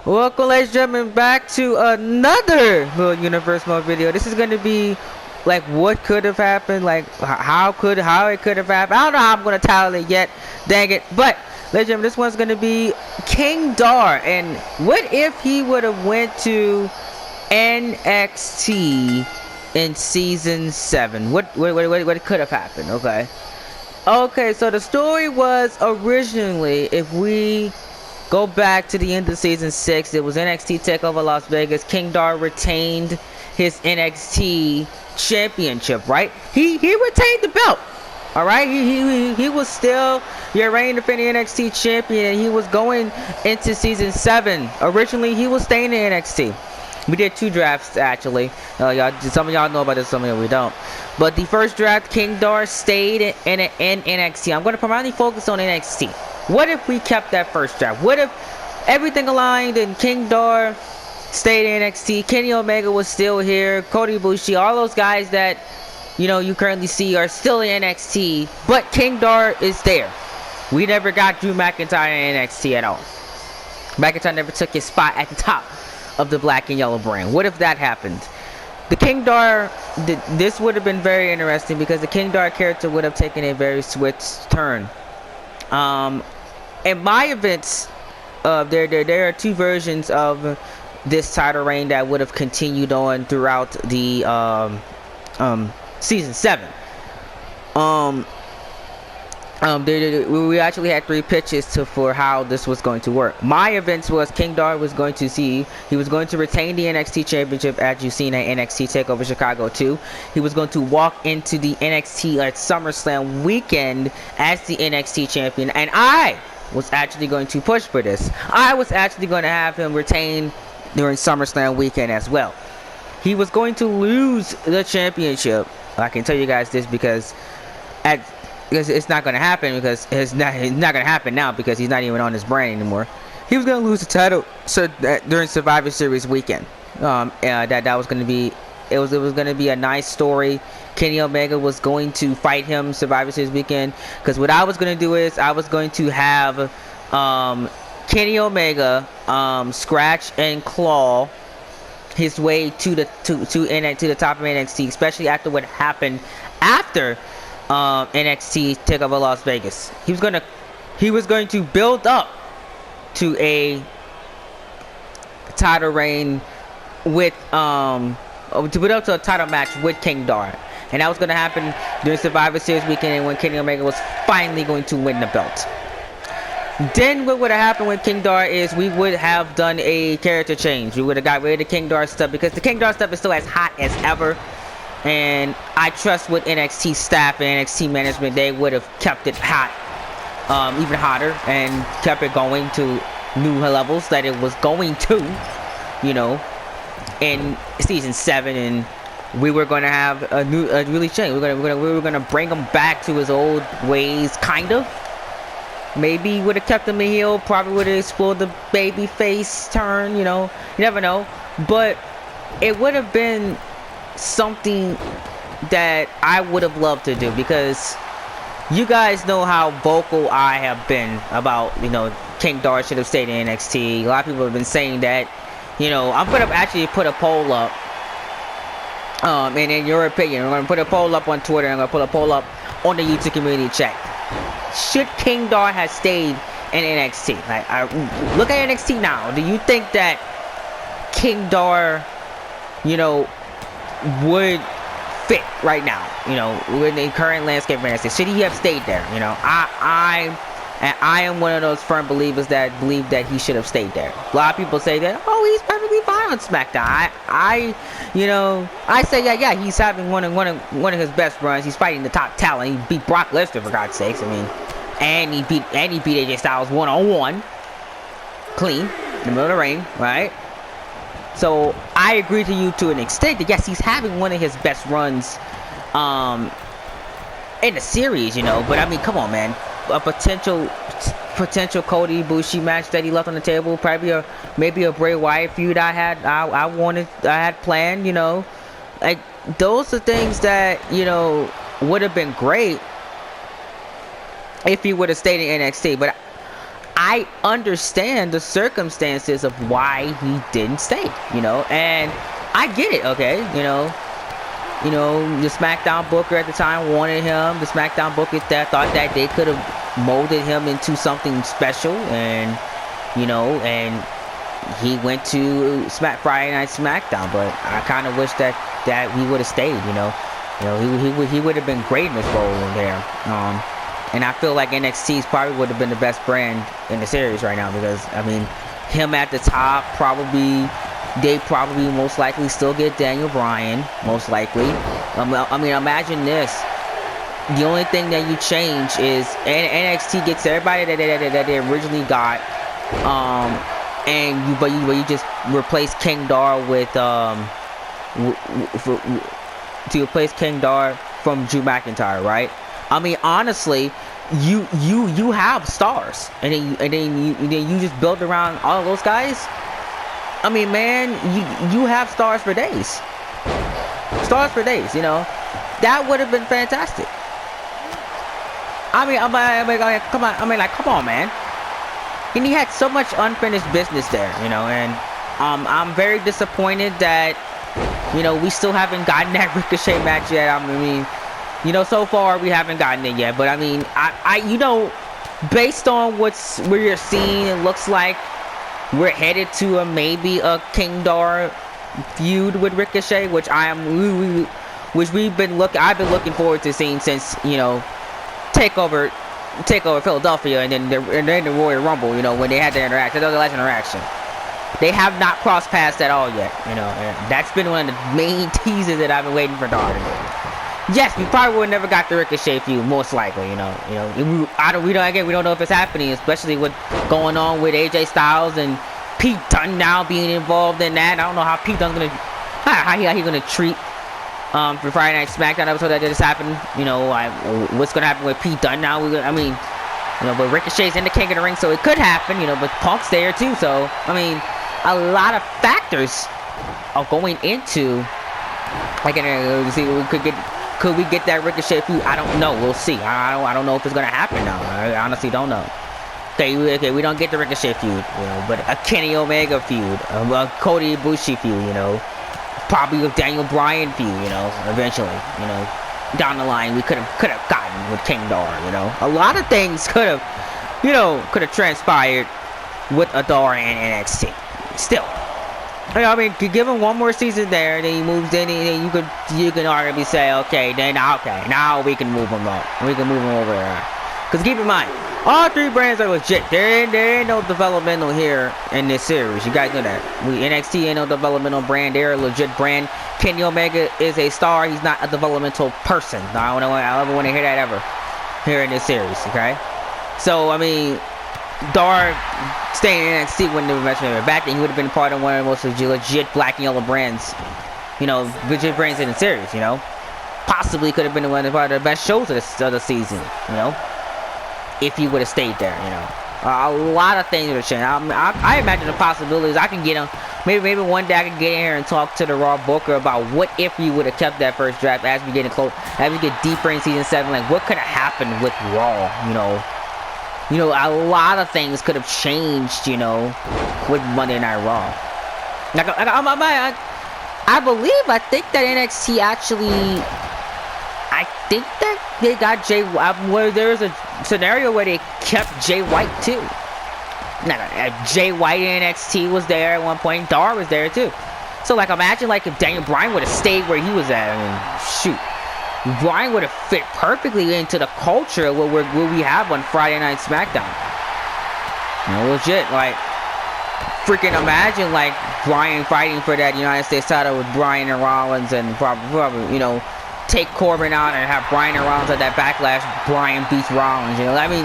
Welcome, ladies and gentlemen, back to another little universe mode video. This is going to be like what could have happened, like how it could have happened. I don't know how I'm going to title it yet, dang it. But ladies and gentlemen, this one's going to be King Dar, and what if he would have went to NXT in season 7? What could have happened? Okay, so the story was originally, if we go back to the end of season 6, it was NXT TakeOver Las Vegas. King Dar retained his NXT championship, right? He retained the belt. All right, he was still your reigning defending NXT champion, and he was going into season 7. Originally, he was staying in NXT. We did 2 drafts actually. Some of y'all know about this, some of y'all we don't. But the first draft, King Dar stayed in NXT. I'm going to primarily focus on NXT. What if we kept that first draft? What if everything aligned and King Dar stayed in NXT? Kenny Omega was still here. Kota Ibushi, all those guys that you currently see are still in NXT, but King Dar is there. We never got Drew McIntyre in NXT at all. McIntyre never took his spot at the top of the black and yellow brand. What if that happened? The King Dar, this would have been very interesting because the King Dar character would have taken a very swift turn. In my events, there are 2 versions of this title reign that would have continued on throughout the season 7. We actually had 3 pitches for how this was going to work. My events was King Dar was going to retain the NXT championship, as you've seen at NXT TakeOver Chicago 2. He was going to walk into the NXT at SummerSlam weekend as the NXT champion, and I was actually going to push for this. I was actually going to have him retain during SummerSlam weekend as well. He was going to lose the championship. I can tell you guys this because it's not going to happen, because it's not going to happen now because he's not even on his brand anymore. He was going to lose the title during Survivor Series weekend. That was going to be it was going to be a nice story. Kenny Omega was going to fight him Survivor Series weekend, because what I was going to do is I was going to have Kenny Omega scratch and claw his way to the top of NXT, especially after what happened after NXT TakeOver Las Vegas. He was going to build up to a title reign with to build up to a title match with King Dar, and that was going to happen during Survivor Series weekend, and when Kenny Omega was finally going to win the belt. Then what would have happened with King Dar is we would have done a character change. We would have got rid of the King Dar stuff, because the King Dar stuff is still as hot as ever. And I trust with NXT staff and NXT management, they would have kept it hot, even hotter, and kept it going to new levels that it was going to, in season 7. And we were going to have a really change. We were going to bring him back to his old ways, kind of. Maybe would have kept him a heel. Probably would have explored the baby face turn. You never know. But it would have been something that I would have loved to do, because you guys know how vocal I have been about King Dar should have stayed in NXT. A lot of people have been saying that. I'm gonna actually put a poll up, and in your opinion, I'm gonna put a poll up on Twitter, and I'm gonna put a poll up on the YouTube community chat. Should King Dar have stayed in NXT? Look at NXT now. Do you think that King Dar would fit right now, with the current landscape of NXT? Should he have stayed there? I am one of those firm believers that believe that he should have stayed there. A lot of people say that, he's perfectly fine on SmackDown. I say yeah, he's having one of his best runs. He's fighting the top talent. He beat Brock Lesnar, for God's sakes. And he beat AJ Styles 1-on-1, clean, in the middle of the ring, right? So I agree to you to an extent that yes, he's having one of his best runs in the series, but come on, man. A potential Kota Ibushi match that he left on the table, probably maybe a Bray Wyatt feud I had planned, like those are things that would have been great if he would have stayed in NXT. But I understand the circumstances of why he didn't stay, you know, and I get it, okay, you know, the SmackDown booker at the time wanted him. The SmackDown booker that thought that they could have molded him into something special, and you know, and he went to Friday Night SmackDown. But I kind of wish that he would have stayed. You know, he would have been great in this role in there. And I feel like NXT probably would have been the best brand in the series right now, because I mean, him at the top probably. They probably most likely still get Daniel Bryan, most likely. I mean, imagine this. The only thing that you change is NXT gets everybody that they originally got, but you just replace King Dar with to replace King Dar from Drew McIntyre, right? I mean, honestly, you have stars, and then you just build around all of those guys. I mean, man, you have stars for days. Stars for days, you know. That would have been fantastic. I mean, come on. I mean, like, come on, man. And he had so much unfinished business there, you know. And I'm very disappointed that, you know, we still haven't gotten that Ricochet match yet. I mean, you know, so far we haven't gotten it yet. But I mean, I you know, based on where you're seeing, it looks like we're headed to maybe a King Dar feud with Ricochet, which I've been looking forward to seeing since, you know, takeover Philadelphia, and then the Royal Rumble, you know, when they had their interaction. That was the last interaction. They have not crossed paths at all yet, you know, and that's been one of the main teasers that I've been waiting for Dar to do. Yes, we probably would never got the Ricochet feud, most likely, you know. We don't know if it's happening, especially with going on with AJ Styles and Pete Dunne now being involved in that. I don't know how Pete Dunne's how he gonna treat the Friday Night SmackDown episode that just happened. You know, what's gonna happen with Pete Dunne now? I mean, you know, but Ricochet's in the King of the Ring, so it could happen. You know, but Punk's there too, so I mean, a lot of factors are going into. Could we get that Ricochet feud? I don't know. We'll see. I don't know if it's gonna happen now. I honestly don't know. Okay, we don't get the Ricochet feud, you know, but a Kenny Omega feud, a Cody Ibushi feud, you know, probably a Daniel Bryan feud, you know, eventually, you know, down the line we could have gotten with King Dar, you know. A lot of things could have transpired with a Dar and NXT. Still. I mean, give him one more season there, then he moves in, and you can arguably say, okay, now we can move him up. We can move him over there. Because keep in mind, all three brands are legit. There ain't no developmental here in this series. You guys know that. NXT ain't no developmental brand. They're a legit brand. Kenny Omega is a star. He's not a developmental person. I don't ever want to hear that ever here in this series, okay? So, I mean, Dar staying in NXT wouldn't have mentioned it back then. He would have been part of one of the most legit black and yellow brands, you know, legit brands in the series, you know. Possibly could have been one of the best shows of the season, you know, if he would have stayed there, you know. A lot of things would have changed. I imagine the possibilities. I can get him. Maybe one day I can get in here and talk to the Raw Booker about what if we would have kept that first draft as we get close, as we get deeper in season 7. Like, what could have happened with Raw, you know. You know, a lot of things could have changed, you know, with Monday Night Raw. Like, I think that NXT actually, I think that they got where there's a scenario where they kept Jay White too. Jay White in NXT was there at one point. Dar was there too. So, like, imagine, like, if Daniel Bryan would have stayed where he was at. I mean, shoot. Bryan would have fit perfectly into the culture what we have on Friday Night SmackDown. You know, legit, like, freaking imagine, like, Bryan fighting for that United States title with Bryan and Rollins, and probably, you know, take Corbin out and have Bryan and Rollins at that Backlash. Bryan beats Rollins, you know. I mean,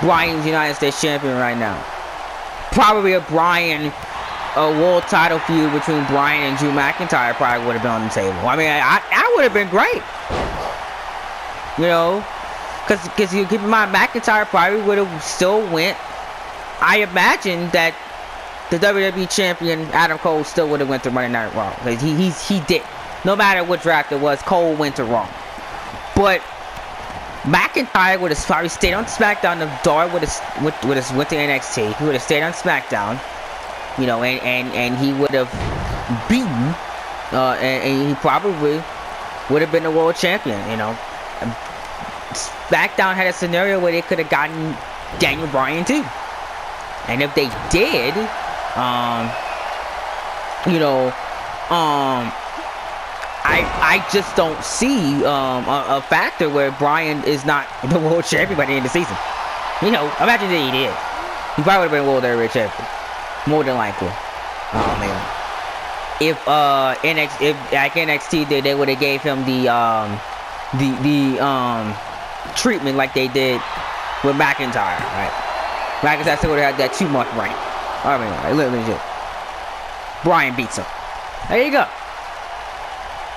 Bryan's United States champion right now. Probably a world title feud between Bryan and Drew McIntyre probably would have been on the table. I mean, I would have been great. You know, because you keep in mind, McIntyre probably would have still went. I imagine that the WWE champion Adam Cole still would have went to Monday Night Raw. Because he did. No matter what draft it was, Cole went to Raw. But McIntyre would have probably stayed on SmackDown. The Dar would have went to NXT. He would have stayed on SmackDown, you know, and he would have beaten, and he probably would have been the world champion. You know, SmackDown had a scenario where they could have gotten Daniel Bryan too, and if they did, you know, I just don't see a factor where Bryan is not the world champion by the end of the season. You know, imagine that he did. He probably would have been world heavyweight champion, more than likely. Oh man, if NXT did, they would have gave him the treatment like they did with McIntyre. Right? McIntyre still would have had that 2-month reign. I mean, legit. Bryan beats him. There you go.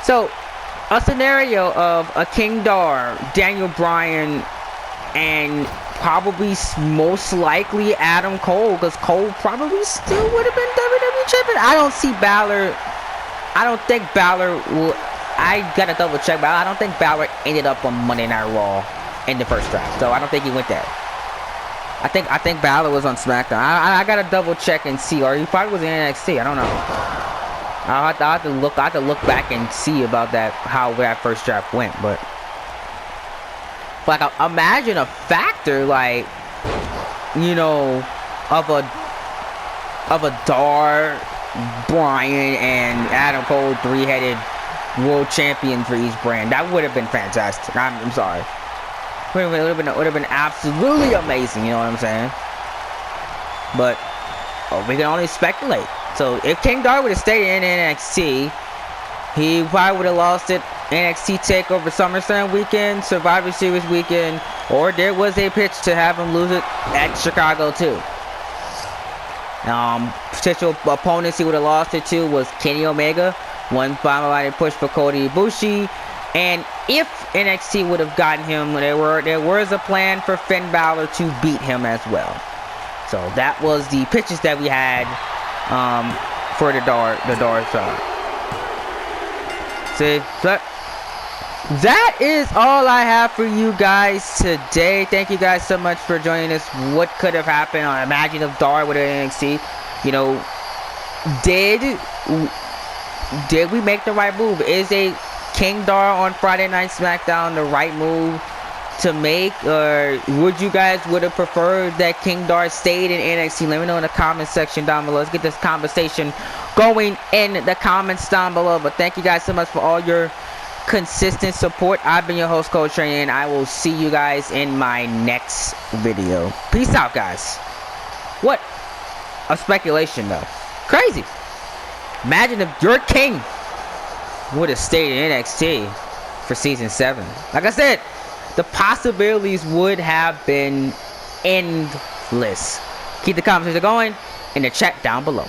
So, a scenario of a King Dar, Daniel Bryan, and probably most likely Adam Cole, because Cole probably still would have been WWE champion. I don't see Balor. I don't think Balor will. I gotta double check, but I don't think Balor ended up on Monday Night Raw in the first draft. So I don't think he went there. I think Balor was on SmackDown. I gotta double check and see, or he probably was in NXT. I don't know. I have to look back and see about that, how that first draft went. But like, imagine a factor like, you know, of a Dar, Bryan, and Adam Cole, 3-headed world champion for each brand. That would have been fantastic. I'm sorry. It would have been absolutely amazing. You know what I'm saying? But we can only speculate. So if King Dar would have stayed in NXT, he probably would have lost it NXT TakeOver SummerSlam weekend, Survivor Series weekend, or there was a pitch to have him lose it at Chicago too. Potential opponents he would have lost it to was Kenny Omega, one final push for Kota Ibushi, and if NXT would have gotten him, there was a plan for Finn Balor to beat him as well. So that was the pitches that we had for the Dar side. See, that is all I have for you guys today. Thank you guys so much for joining us. What could have happened? Imagine if Dar would have NXT. You know, did we make the right move? Is a King Dar on Friday Night SmackDown the right move to make, or would you guys would have preferred that King Dar stayed in NXT? Let me know in the comment section down below. Let's get this conversation going in the comments down below. But thank you guys so much for all your consistent support. I've been your host, Coach Trey, and I will see you guys in my next video. Peace out, guys. What a speculation, though. Crazy. Imagine if your king would have stayed in NXT for season 7. Like I said, the possibilities would have been endless. Keep the conversation going in the chat down below.